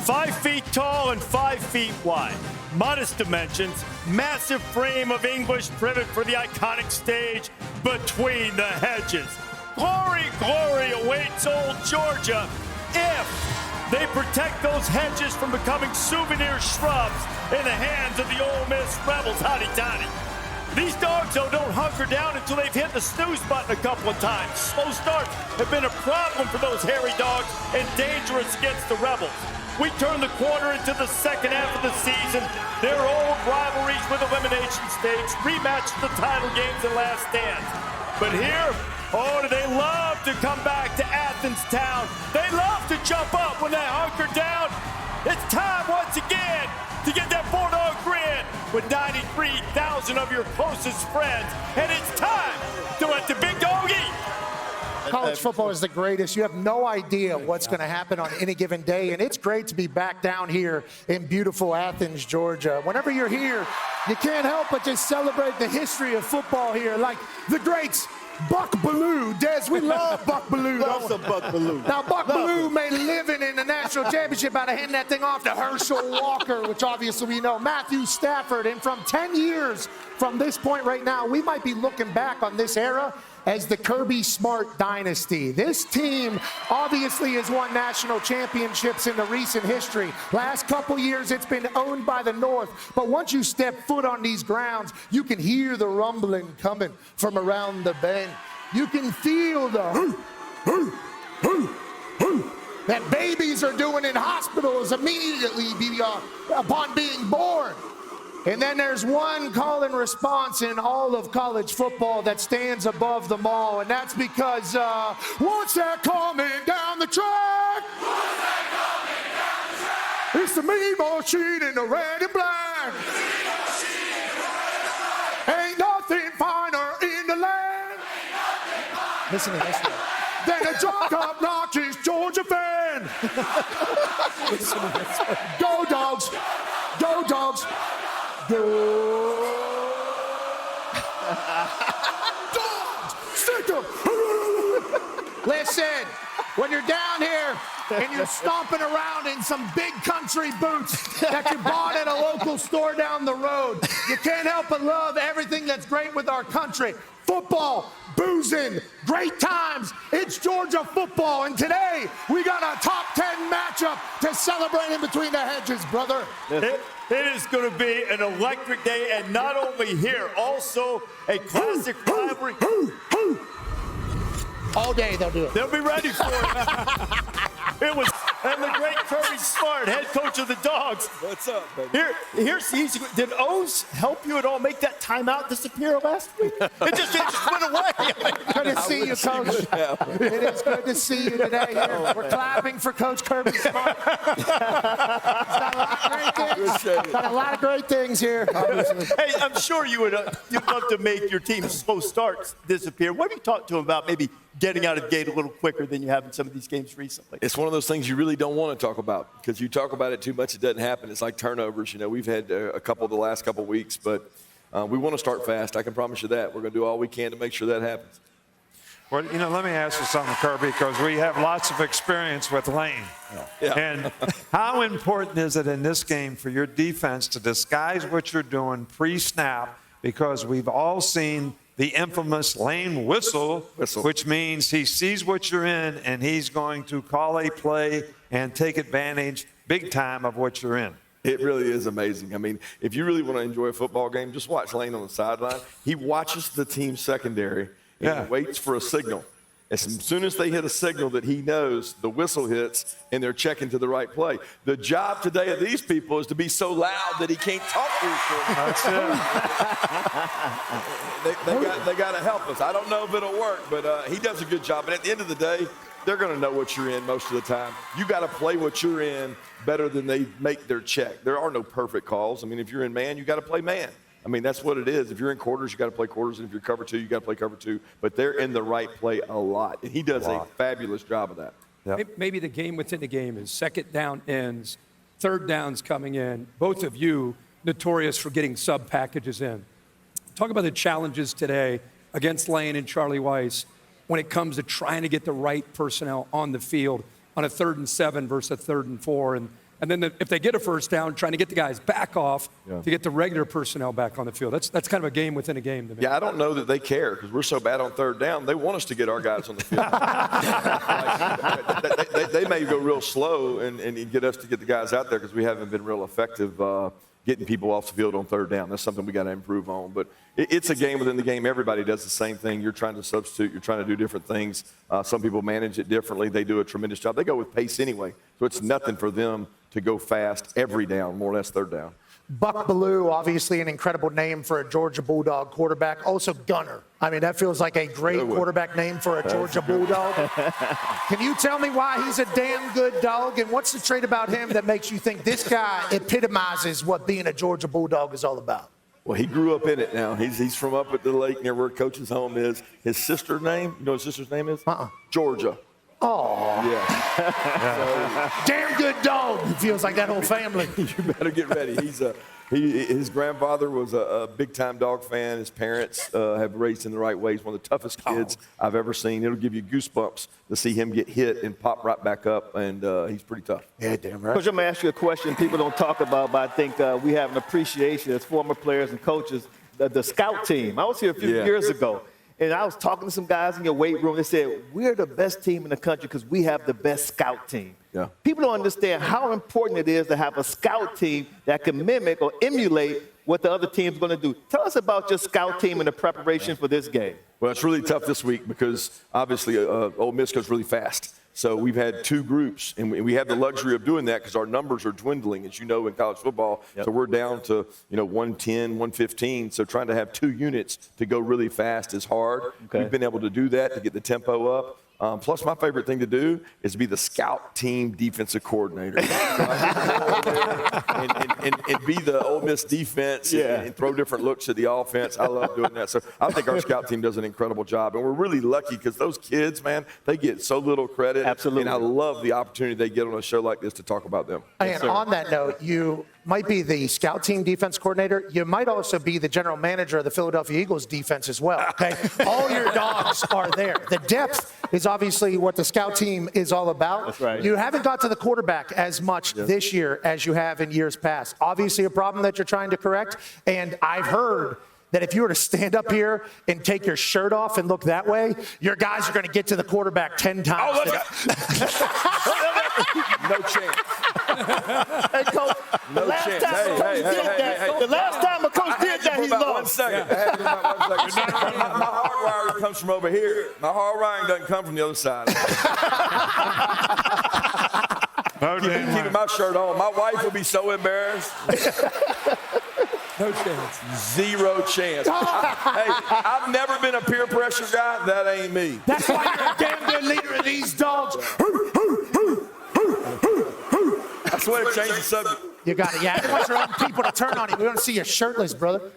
5 feet tall and 5 feet wide. Modest dimensions, massive frame of English privet for the iconic stage between the hedges. Glory, glory awaits Old Georgia if they protect those hedges from becoming souvenir shrubs in the hands of the Ole Miss Rebels. Howdy toddy. These dogs, though, don't hunker down until they've hit the snooze button a couple of times. Slow starts have been a problem for those hairy dogs and dangerous against the Rebels. We turn the corner into the second half of the season. Their old rivalries with elimination stage, rematch the title games and last stands. But here, oh, do they love to come back to Athens town. They love to jump up when they hunker down. It's time once again to get that Bulldog grin with 93,000 of your closest friends. And it's time to let the big dog eat. College football is the greatest. You have no idea what's going to happen on any given day, and it's great to be back down here in beautiful Athens, Georgia. Whenever you're here, you can't help but just celebrate the history of football here, like the greats. Buck Bellew, Des, we love Buck Bellew. Love some Buck Bellew. Now, Buck Bellew may live in the national championship out of handing that thing off to Herschel Walker, which obviously we know, Matthew Stafford. And from 10 years from this point right now, we might be looking back on this era as the Kirby Smart dynasty. This team obviously has won national championships in the recent history. Last couple years, it's been owned by the North. But once you step foot on these grounds, you can hear the rumbling coming from around the bend. You can feel the that babies are doing in hospitals immediately upon being born. And then there's one call and response in all of college football that stands above them all, and that's because what's that coming down the track? What's that coming down the track? It's the mean machine in the red and black. Ain't nothing finer in the land. Listen to this one. Than a drunk obnoxious Georgia fan. Listen to this one. Go Dogs! Go Dogs! Dogs! Stick 'em! Listen, when you're down here and you're stomping around in some big country boots that you bought at a local store down the road, you can't help but love everything that's great with our country. Football, boozing, great times. It's Georgia football, and today we got a top 10 matchup to celebrate in between the hedges, brother. It is going to be an electric day, and not only here, also a classic rivalry. All day they'll do it. They'll be ready for it. It was, and the great Kirby Smart, head coach of the Dogs. What's up, baby? Here's the easy. Did O's help you at all make that timeout disappear last week? It just went away. Good to see you, Coach. It is good to see you today. Here. We're clapping for Coach Kirby Smart. Got a lot of great things here. Obviously. Hey, I'm sure you'd love to make your team's slow starts disappear. What have you talked to him about maybe getting out of the gate a little quicker than you have in some of these games recently? It's one of those things you really don't want to talk about because you talk about it too much, it doesn't happen. It's like turnovers. You know, we've had a couple the last couple weeks, but we want to start fast. I can promise you that. We're going to do all we can to make sure that happens. Well, you know, let me ask you something, Kirby, because we have lots of experience with Lane. Yeah. And how important is it in this game for your defense to disguise what you're doing pre-snap? Because we've all seen the infamous Lane whistle, which means he sees what you're in and he's going to call a play and take advantage big time of what you're in. It really is amazing. I mean, if you really want to enjoy a football game, just watch Lane on the sideline. He watches the team secondary and waits for a signal. As soon as they hit a signal that he knows, the whistle hits and they're checking to the right play. The job today of these people is to be so loud that he can't talk to us. They got to help us. I don't know if it'll work, but he does a good job. And at the end of the day, they're going to know what you're in most of the time. You got to play what you're in better than they make their check. There are no perfect calls. I mean, if you're in man, you got to play man. I mean, that's what it is. If you're in quarters, you got to play quarters. And if you're cover two, you got to play cover two. But they're in the right play a lot. And he does a fabulous job of that. Yep. Maybe the game within the game is second down ends, third downs coming in. Both of you notorious for getting sub packages in. Talk about the challenges today against Lane and Charlie Weiss when it comes to trying to get the right personnel on the field on a 3rd and 7 versus a 3rd and 4. And And then if they get a first down, trying to get the guys back off to get the regular personnel back on the field. That's kind of a game within a game to me. Yeah, I don't know that they care because we're so bad on third down. They want us to get our guys on the field. they may go real slow and get us to get the guys out there because we haven't been real effective getting people off the field on third down. That's something we got to improve on. But it's a game within the game. Everybody does the same thing. You're trying to substitute. You're trying to do different things. Some people manage it differently. They do a tremendous job. They go with pace anyway. So it's nothing for them to go fast every down, more or less third down. Buck Bellew, obviously an incredible name for a Georgia Bulldog quarterback. Also Gunner. I mean, that feels like a great quarterback name for a Georgia Bulldog. Can you tell me why he's a damn good dog? And what's the trait about him that makes you think this guy epitomizes what being a Georgia Bulldog is all about? Well, he grew up in it now. He's from up at the lake near where Coach's home is. His sister's name, you know what his sister's name is? Georgia. Oh. Yeah. Damn good dog. It feels like that whole family. You better get ready. His grandfather was a big-time dog fan. His parents have raised him the right way. He's one of the toughest kids I've ever seen. It'll give you goosebumps to see him get hit and pop right back up, and he's pretty tough. Yeah, damn right. Coach, I'm going to ask you a question people don't talk about, but I think we have an appreciation as former players and coaches. The scout team. I was here a few years ago, and I was talking to some guys in your weight room. They said, we're the best team in the country because we have the best scout team. Yeah. People don't understand how important it is to have a scout team that can mimic or emulate what the other team's going to do. Tell us about your scout team and the preparation for this game. Well, it's really tough this week because obviously Ole Miss goes really fast. So we've had two groups, and we have the luxury of doing that because our numbers are dwindling, as you know, in college football. Yep. So we're down to 110, 115. So trying to have two units to go really fast is hard. Okay. We've been able to do that to get the tempo up. Plus, my favorite thing to do is to be the scout team defensive coordinator. and be the Ole Miss defense and throw different looks at the offense. I love doing that. So I think our scout team does an incredible job. And we're really lucky because those kids, man, they get so little credit. Absolutely. And I love the opportunity they get on a show like this to talk about them. And on that note, you might be the scout team defense coordinator. You might also be the general manager of the Philadelphia Eagles defense as well, okay? All your dogs are there. The depth is obviously what the scout team is all about. That's right. You haven't got to the quarterback as much this year as you have in years past. Obviously a problem that you're trying to correct, and I've heard that if you were to stand up here and take your shirt off and look that way, your guys are going to get to the quarterback 10 times. No chance. Hey, Coach, the last time a coach did that, he lost. 1 second. My hard wiring comes from over here. My hard wiring doesn't come from the other side. Keeping my shirt on. My wife would be so embarrassed. No chance. Zero chance. I've never been a peer pressure guy. That ain't me. That's why you're a damn good leader of these dogs. I swear to change the subject. You got it. Yeah, I want your own people to turn on you. We want to see you shirtless, brother.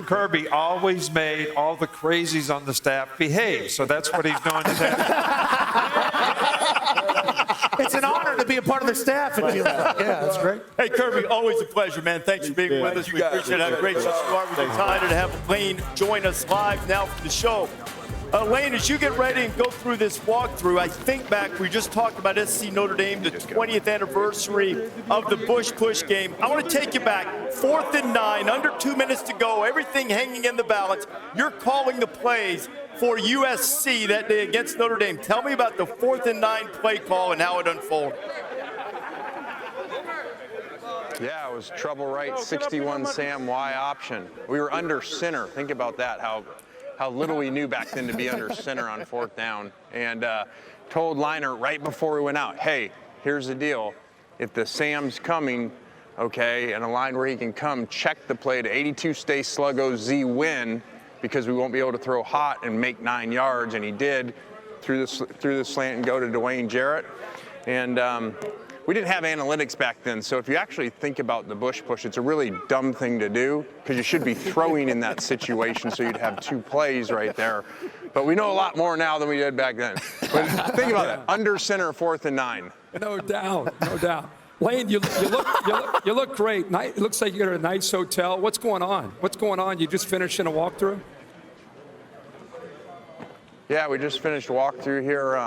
Kirby always made all the crazies on the staff behave, so that's what he's doing today. It's an honor to be a part of the staff. Yeah, that's great. Hey, Kirby, always a pleasure, man. Thanks for being with us. We appreciate how great you are. We're excited to have Lane join us live now for the show. Lane, as you get ready and go through this walkthrough, I think back, we just talked about SC Notre Dame, the 20th anniversary of the Bush Push game. I want to take you back, 4th and 9, under 2 minutes to go, everything hanging in the balance. You're calling the plays for USC that day against Notre Dame. Tell me about the 4th and 9 play call and how it unfolded. Yeah, it was trouble right, 61 Sam Y option. We were under center. Think about that, how little we knew back then to be under center on 4th down. And told Liner right before we went out, hey, here's the deal. If the Sam's coming, okay, and a line where he can come, check the play to 82 stay sluggo Z win because we won't be able to throw hot and make 9 yards. And he did through the slant and go to Dwayne Jarrett. And we didn't have analytics back then, so if you actually think about the Bush push, it's a really dumb thing to do because you should be throwing in that situation so you'd have 2 plays right there. But we know a lot more now than we did back then. But think about it, under center, 4th and 9. No doubt, no doubt. Lane, you look great. It looks like you're at a nice hotel. What's going on? What's going on? You just finished in a walkthrough? Yeah, we just finished walkthrough here.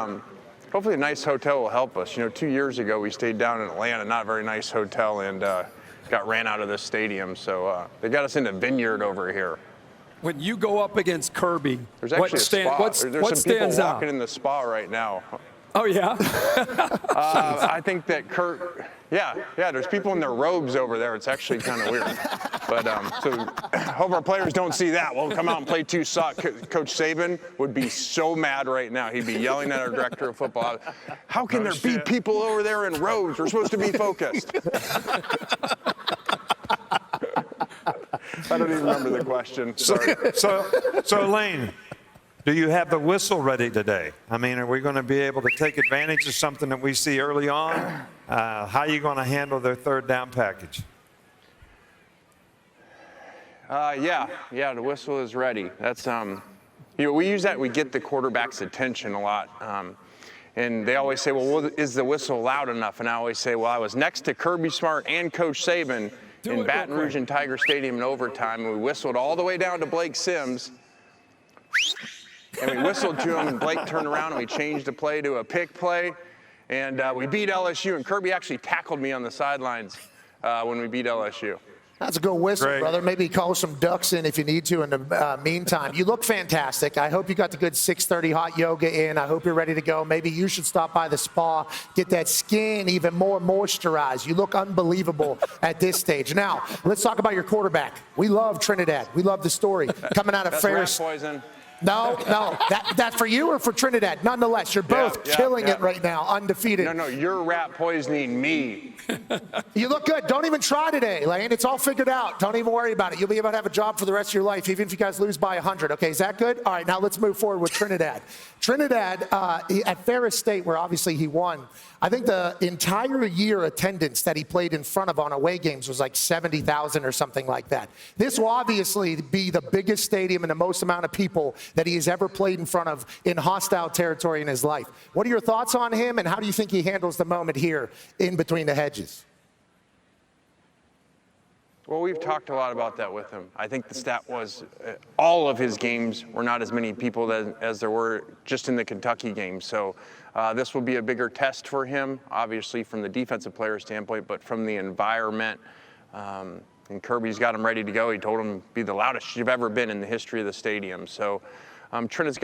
hopefully a nice hotel will help us. 2 years ago we stayed down in Atlanta, not a very nice hotel, and got ran out of the stadium. So they got us in a vineyard over here. When you go up against Kirby, there's actually a spa. There's some people stands out? walking in the spa right now. Oh, yeah? I think that Kirk, yeah, there's people in their robes over there. It's actually kind of weird. But so hope our players don't see that. We'll come out and play 2 sock. Coach Saban would be so mad right now. He'd be yelling at our director of football. How can there be people over there in robes? We're supposed to be focused. I don't even remember the question. Sorry. So Lane, do you have the whistle ready today? I mean, are we going to be able to take advantage of something that we see early on? How are you going to handle their third down package? Yeah, the whistle is ready. That's we use that. We get the quarterback's attention a lot, and they always say, "Well, is the whistle loud enough?" And I always say, "Well, I was next to Kirby Smart and Coach Saban in Baton Rouge and Tiger Stadium in overtime, and we whistled all the way down to Blake Sims." And we whistled to him, and Blake turned around, and we changed the play to a pick play. And we beat LSU, and Kirby actually tackled me on the sidelines when we beat LSU. That's a good whistle, Great. brother. Maybe call some ducks in if you need to in the meantime. You look fantastic. I hope you got the good 6:30 hot yoga in. I hope you're ready to go. Maybe you should stop by the spa, get that skin even more moisturized. You look unbelievable at this stage. Now, let's talk about your quarterback. We love Trinidad. We love the story. Coming out of That's Ferris. rat poison. No. That's for you or for Trinidad? Nonetheless, you're both killing it right now, undefeated. No, you're rat poisoning me. You look good. Don't even try today, Lane. It's all figured out. Don't even worry about it. You'll be able to have a job for the rest of your life, even if you guys lose by 100. Okay, is that good? All right, now let's move forward with Trinidad. Trinidad, at Ferris State, where obviously he won, I think the entire year attendance that he played in front of on away games was like 70,000 or something like that. This will obviously be the biggest stadium and the most amount of people that he has ever played in front of in hostile territory in his life. What are your thoughts on him, and how do you think he handles the moment here in between the hedges? Well, we've talked a lot about that with him. I think the stat was all of his games were not as many people as there were just in the Kentucky game. So this will be a bigger test for him, obviously from the defensive player standpoint, but from the environment. And Kirby's got him ready to go. He told him be the loudest you've ever been in the history of the stadium. So Trinidad's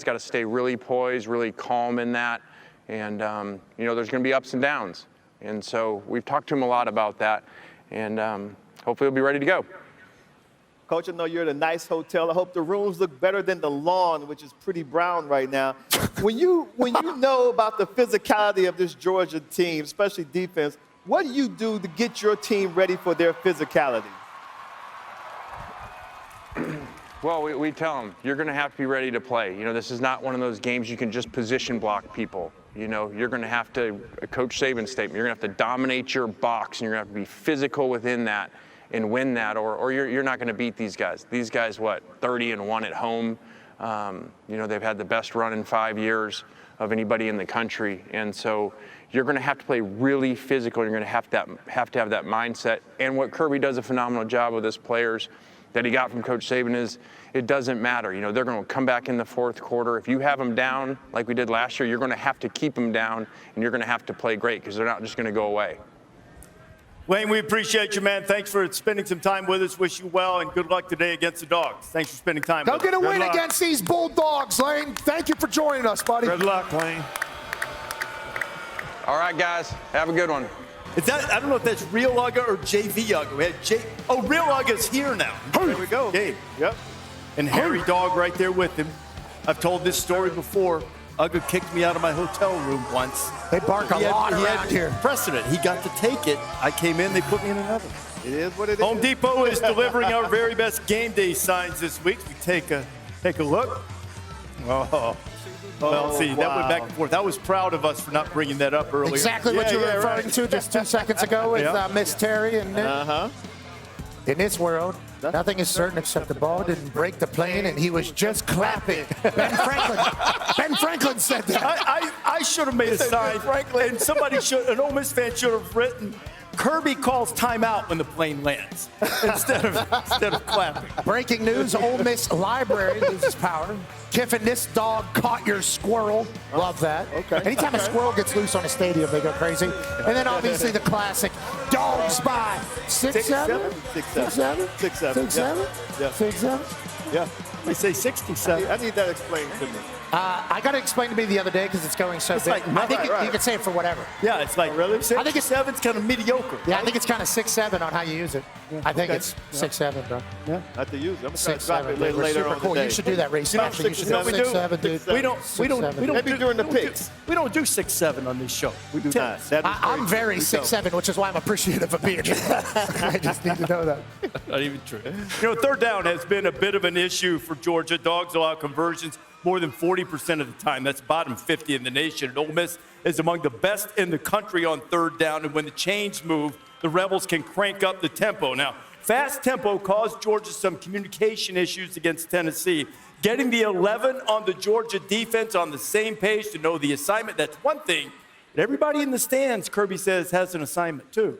got to stay really poised, really calm in that. And, there's going to be ups and downs. And so we've talked to him a lot about that. And hopefully he'll be ready to go. Coach, I know you're at a nice hotel. I hope the rooms look better than the lawn, which is pretty brown right now. When you know about the physicality of this Georgia team, especially defense, what do you do to get your team ready for their physicality? Well, we tell them, you're going to have to be ready to play. This is not one of those games you can just position block people. You're going to have to, Coach Saban's statement, you're going to have to dominate your box, and you're going to have to be physical within that and win that, or you're not going to beat these guys. These guys, 30-1 at home. They've had the best run in 5 years of anybody in the country. And so you're going to have to play really physical. You're going to have to have that mindset. And what Kirby does a phenomenal job with his players that he got from Coach Saban is it doesn't matter. They're going to come back in the fourth quarter. If you have them down like we did last year, you're going to have to keep them down, and you're going to have to play great because they're not just going to go away. Wayne, we appreciate you, man. Thanks for spending some time with us. Wish you well, and good luck today against the Dogs. Thanks for spending time with us. Go get a win against these Bulldogs, Lane. Thank you for joining us, buddy. Good luck, Lane. All right, guys. Have a good one. I don't know if that's real Ugga or JV Ugga. We had real Ugga's here now. There we go. Dave. Yep. And Harry Dog right there with him. I've told this story before. Ugga kicked me out of my hotel room once. They bark a lot around here. Precedent. He got to take it. I came in. They put me in another. It is what it is. Home Depot is delivering our very best game day signs this week. We take a look. Well, see, that went back and forth. I was proud of us for not bringing that up earlier. Exactly what you were referring to just 2 seconds ago with Miss Terry and Nick. In this world, nothing is certain except the ball didn't break the plane, and he was just clapping. Ben Franklin said that. I should have made a sign, and an Ole Miss fan should have written, Kirby calls timeout when the plane lands instead of clapping. Breaking news, Ole Miss Library loses power. Kiffin, this dog caught your squirrel. Love that. Okay. Anytime a squirrel gets loose on a stadium, they go crazy. And then obviously the classic, dogs by 6'7"? 6'7"? 6'7"? Yeah. 6'7"? Yeah. They say 67. I need that explained to me. I got it explained to me the other day because it's going so big. like I think right. you can say it for whatever. Yeah, it's like really. I think it's 7's kind of mediocre. Yeah, I think it's kind of 6'7" on how you use it. I think it's 6'7", bro. Yeah. Not to use it. I'm going to try to 6'7", drop it dude. We're later super on cool. today. You should do that, Rece. Actually, you should do 6'7", dude. We don't Maybe during the picks. We don't do 6'7" on this show. We do 10. I'm very 6'7", which is why I'm appreciative of being here. I just need to know that. Not even true. Third down has been a bit of an issue for Georgia. Dogs allow conversions more than 40% of the time. That's bottom 50 in the nation. And Ole Miss is among the best in the country on third down. And when the chains move, the Rebels can crank up the tempo. Now, fast tempo caused Georgia some communication issues against Tennessee. Getting the 11 on the Georgia defense on the same page to know the assignment, that's one thing. But everybody in the stands, Kirby says, has an assignment too.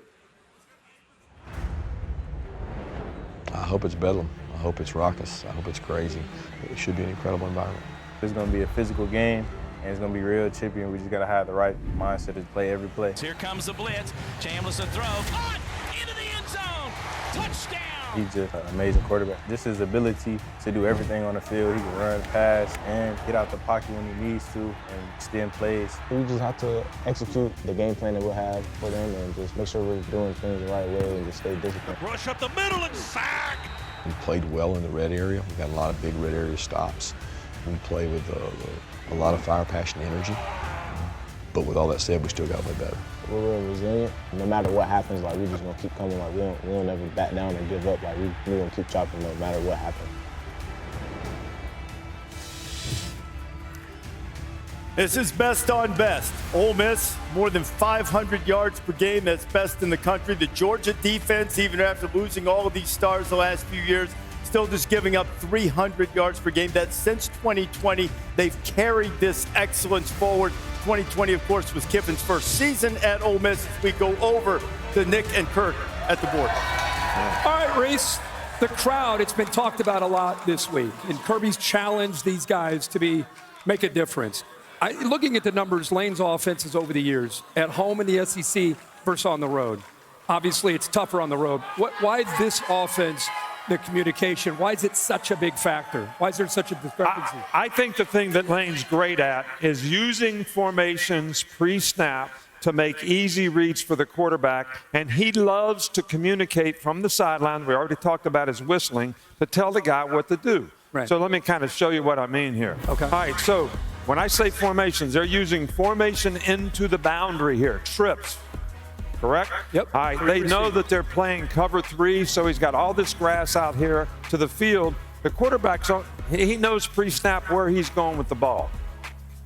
I hope it's bedlam. I hope it's raucous. I hope it's crazy. It should be an incredible environment. It's going to be a physical game, and it's going to be real chippy, and we just got to have the right mindset to play every play. Here comes the blitz. Chambliss a throw. Caught into the end zone. Touchdown. He's just an amazing quarterback. Just his ability to do everything on the field. He can run, pass, and get out the pocket when he needs to and extend plays. We just have to execute the game plan that we'll have for them and just make sure we're doing things the right way and just stay disciplined. Rush up the middle and sack. We played well in the red area. We got a lot of big red area stops. We play with a lot of fire, passion, and energy. But with all that said, we still got to play better. We're real resilient. No matter what happens, like we're just gonna keep coming. Like we don't ever back down and give up. Like we're gonna keep chopping no matter what happens. This is best on best. Ole Miss, more than 500 yards per game. That's best in the country. The Georgia defense, even after losing all of these stars the last few years, still just giving up 300 yards per game. That's since 2020. They've carried this excellence forward. 2020, of course, was Kiffin's first season at Ole Miss. We go over to Nick and Kirk at the board. All right, Rece, the crowd, it's been talked about a lot this week. And Kirby's challenged these guys to make a difference. Looking at the numbers, Lane's offenses over the years, at home in the SEC versus on the road. Obviously, it's tougher on the road. Why this offense, the communication, why is it such a big factor? Why is there such a discrepancy? I think the thing that Lane's great at is using formations pre-snap to make easy reads for the quarterback, and he loves to communicate from the sideline. We already talked about his whistling to tell the guy what to do. Right. So let me kind of show you what I mean here. Okay. All right, so when I say formations, they're using formation into the boundary here, trips. Correct? Yep. All right, they know that they're playing cover 3, so he's got all this grass out here to the field. The quarterback, he knows pre-snap where he's going with the ball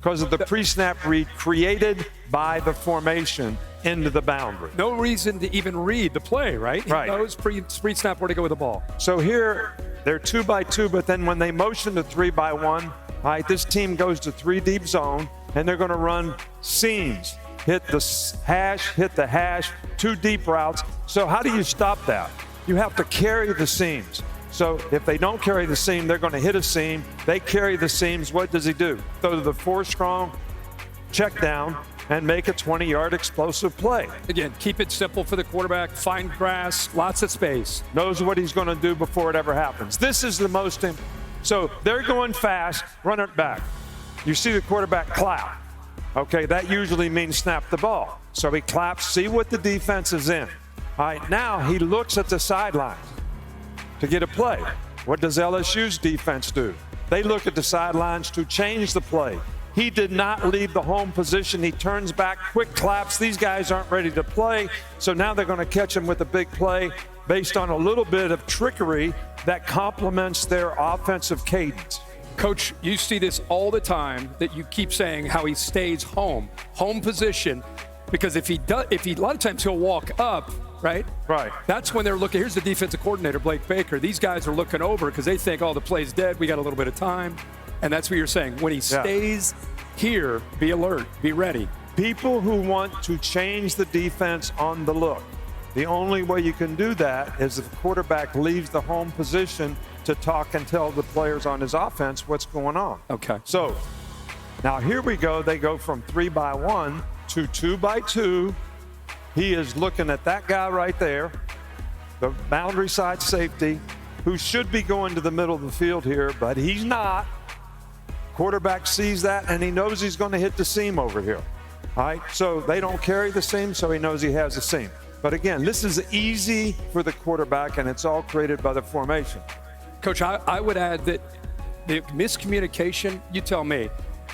because of the pre-snap read created by the formation into the boundary. No reason to even read the play, right? Right. He knows pre-snap where to go with the ball. So here, they're 2 by 2, but then when they motion to 3 by 1, all right, this team goes to 3 deep zone, and they're going to run seams. Hit the hash, 2 deep routes. So how do you stop that? You have to carry the seams. So if they don't carry the seam, they're going to hit a seam. They carry the seams. What does he do? Throw to the 4 strong, check down, and make a 20-yard explosive play. Again, keep it simple for the quarterback. Find grass, lots of space. Knows what he's going to do before it ever happens. This is the most important. So they're going fast, run it back. You see the quarterback clap. Okay, that usually means snap the ball. So he claps, see what the defense is in. All right, now he looks at the sidelines to get a play. What does LSU's defense do? They look at the sidelines to change the play. He did not leave the home position. He turns back, quick claps. These guys aren't ready to play. So now they're going to catch him with a big play based on a little bit of trickery that complements their offensive cadence. Coach, you see this all the time that you keep saying how he stays home position, because if he a lot of times he'll walk up, right? Right. That's when they're looking. Here's the defensive coordinator, Blake Baker. These guys are looking over because they think, oh, the play's dead. We got a little bit of time. And that's what you're saying. When he stays here, be alert, be ready. People who want to change the defense on the look The only way you can do that is if the quarterback leaves the home position to talk and tell the players on his offense what's going on. Okay. So now here we go. They go from 3-by-1 to 2-by-2. He is looking at that guy right there, the boundary side safety, who should be going to the middle of the field here, but he's not. Quarterback sees that, and he knows he's going to hit the seam over here. All right, so they don't carry the seam, so he knows he has a seam. But again, this is easy for the quarterback, and it's all created by the formation. Coach, I would add that the miscommunication, you tell me,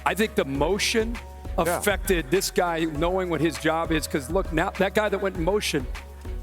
I think the motion affected this guy knowing what his job is, because look, now that guy that went in motion,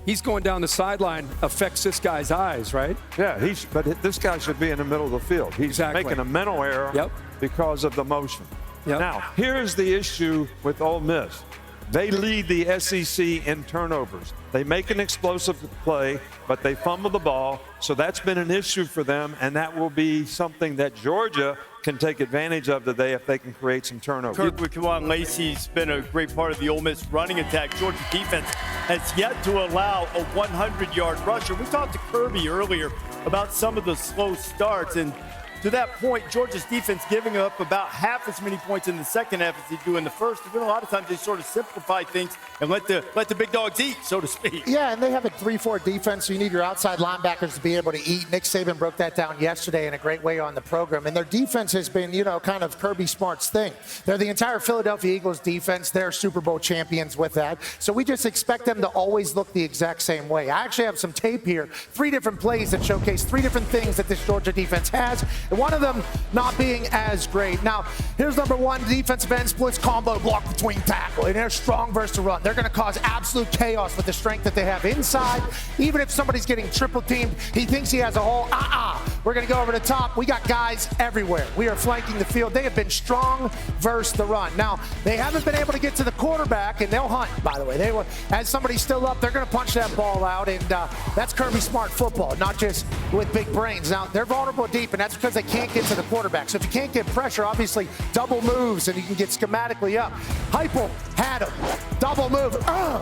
he's going down the sideline, affects this guy's eyes, right? Yeah, but this guy should be in the middle of the field. He's making a mental error because of the motion. Now, here's the issue with Ole Miss. They lead the SEC in turnovers. They make an explosive play, but they fumble the ball, so that's been an issue for them, and that will be something that Georgia can take advantage of today if they can create some turnovers. Kirk, with Kawan Lacey's been a great part of the Ole Miss running attack. Georgia defense has yet to allow a 100-yard rusher. We talked to Kirby earlier about some of the slow starts, and to that point, Georgia's defense giving up about half as many points in the second half as they do in the first. But a lot of times they sort of simplify things and let the big dogs eat, so to speak. Yeah, and they have a 3-4 defense, so you need your outside linebackers to be able to eat. Nick Saban broke that down yesterday in a great way on the program. And their defense has been, kind of Kirby Smart's thing. They're the entire Philadelphia Eagles defense. They're Super Bowl champions with that. So we just expect them to always look the exact same way. I actually have some tape here, 3 different plays that showcase 3 different things that this Georgia defense has. And one of them not being as great. Now, here's number 1, defensive end splits combo block between tackle. And they're strong versus the run. They're going to cause absolute chaos with the strength that they have inside. Even if somebody's getting triple teamed, he thinks he has a hole. We're going to go over the top. We got guys everywhere. We are flanking the field. They have been strong versus the run. Now, they haven't been able to get to the quarterback, and they'll hunt, by the way. As somebody's still up, they're going to punch that ball out, and that's Kirby Smart football, not just with big brains. Now, they're vulnerable deep, and that's because they can't get to the quarterback. So if you can't get pressure, obviously double moves and you can get schematically up. Heupel had him. Double move.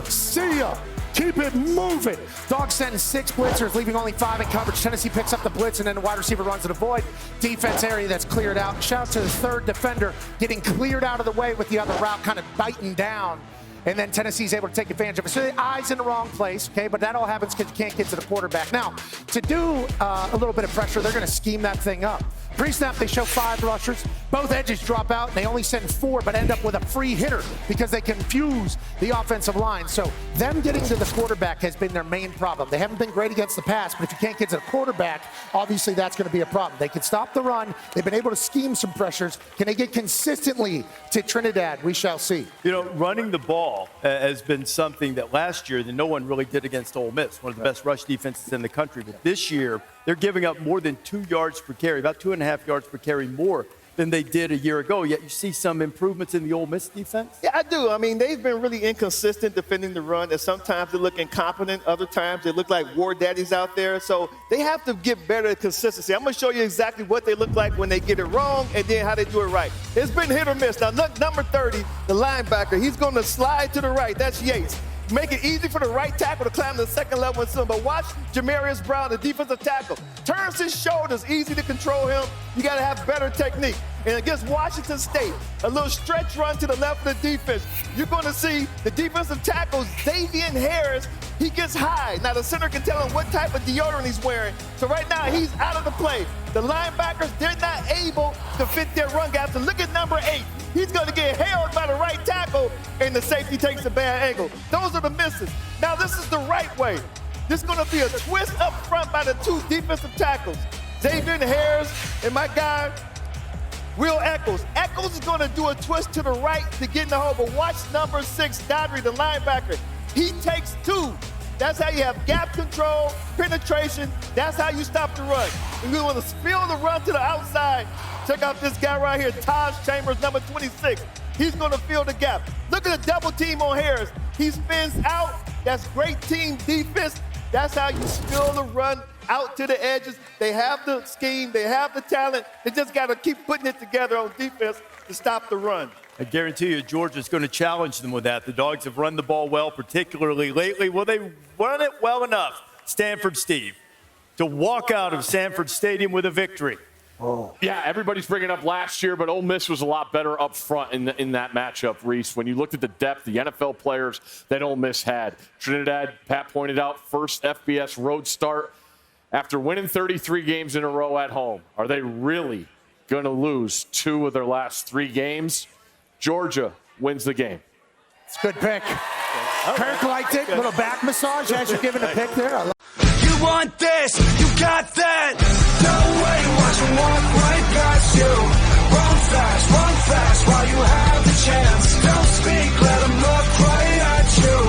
See ya. Keep it moving. Dogs sending 6 blitzers, leaving only 5 in coverage. Tennessee picks up the blitz, and then the wide receiver runs to the void. Defense area that's cleared out. Shout out to the 3rd defender getting cleared out of the way with the other route, kind of biting down. And then Tennessee's able to take advantage of it. So the eye's in the wrong place, okay? But that all happens because you can't get to the quarterback. Now, to do a little bit of pressure, they're going to scheme that thing up. Pre-snap, they show 5 rushers. Both edges drop out, and they only send 4, but end up with a free hitter because they confuse the offensive line. So them getting to the quarterback has been their main problem. They haven't been great against the pass, but if you can't get to the quarterback, obviously that's going to be a problem. They can stop the run. They've been able to scheme some pressures. Can they get consistently to Trinidad? We shall see. Running the ball has been something that last year that no one really did against Ole Miss, one of the best rush defenses in the country. But this year, they're giving up more than 2 yards per carry, about 2.5 yards per carry more than they did a year ago. Yet you see some improvements in the Ole Miss defense? Yeah, I do. I mean, they've been really inconsistent defending the run, and sometimes they look incompetent. Other times they look like war daddies out there. So they have to get better at consistency. I'm going to show you exactly what they look like when they get it wrong and then how they do it right. It's been hit or miss. Now, look, number 30, the linebacker, he's going to slide to the right. That's Yates. Make it easy for the right tackle to climb to the second level and but watch Jamarius Brown, the defensive tackle. Turns his shoulders, easy to control him. You got to have better technique. And against Washington State, a little stretch run to the left of the defense. You're going to see the defensive tackle, Xavier Harris, he gets high. Now the center can tell him what type of deodorant he's wearing. So right now he's out of the play. The linebackers, they're not able to fit their run gaps. And look at number 8. He's going to get held by the right tackle, and the safety takes a bad angle. Those are the misses. Now this is the right way. This is going to be a twist up front by the 2 defensive tackles. Xavier Harris and my guy, Will Eccles. Eccles is going to do a twist to the right to get in the hole, but watch number 6, Dodry, the linebacker. He takes 2. That's how you have gap control, penetration. That's how you stop the run. And we want to spill the run to the outside. Check out this guy right here, Taj Chambers, number 26. He's going to fill the gap. Look at the double team on Harris. He spins out. That's great team defense. That's how you spill the run out to the edges. They have the scheme. They have the talent. They just got to keep putting it together on defense to stop the run. I guarantee you Georgia's going to challenge them with that. The Dogs have run the ball well, particularly lately. Will they run it well enough, Stanford Steve, to walk out of Sanford Stadium with a victory? Oh. Yeah, everybody's bringing up last year, but Ole Miss was a lot better up front in that matchup, Rece. When you looked at the depth, the NFL players that Ole Miss had. Trinidad, Pat pointed out, first FBS road start after winning 33 games in a row at home. Are they really going to lose 2 of their last 3 games? Georgia wins the game. It's a good pick. Kirk liked it. Little back massage as you're giving a pick there. You want this, you got that. No way, watch them walk right.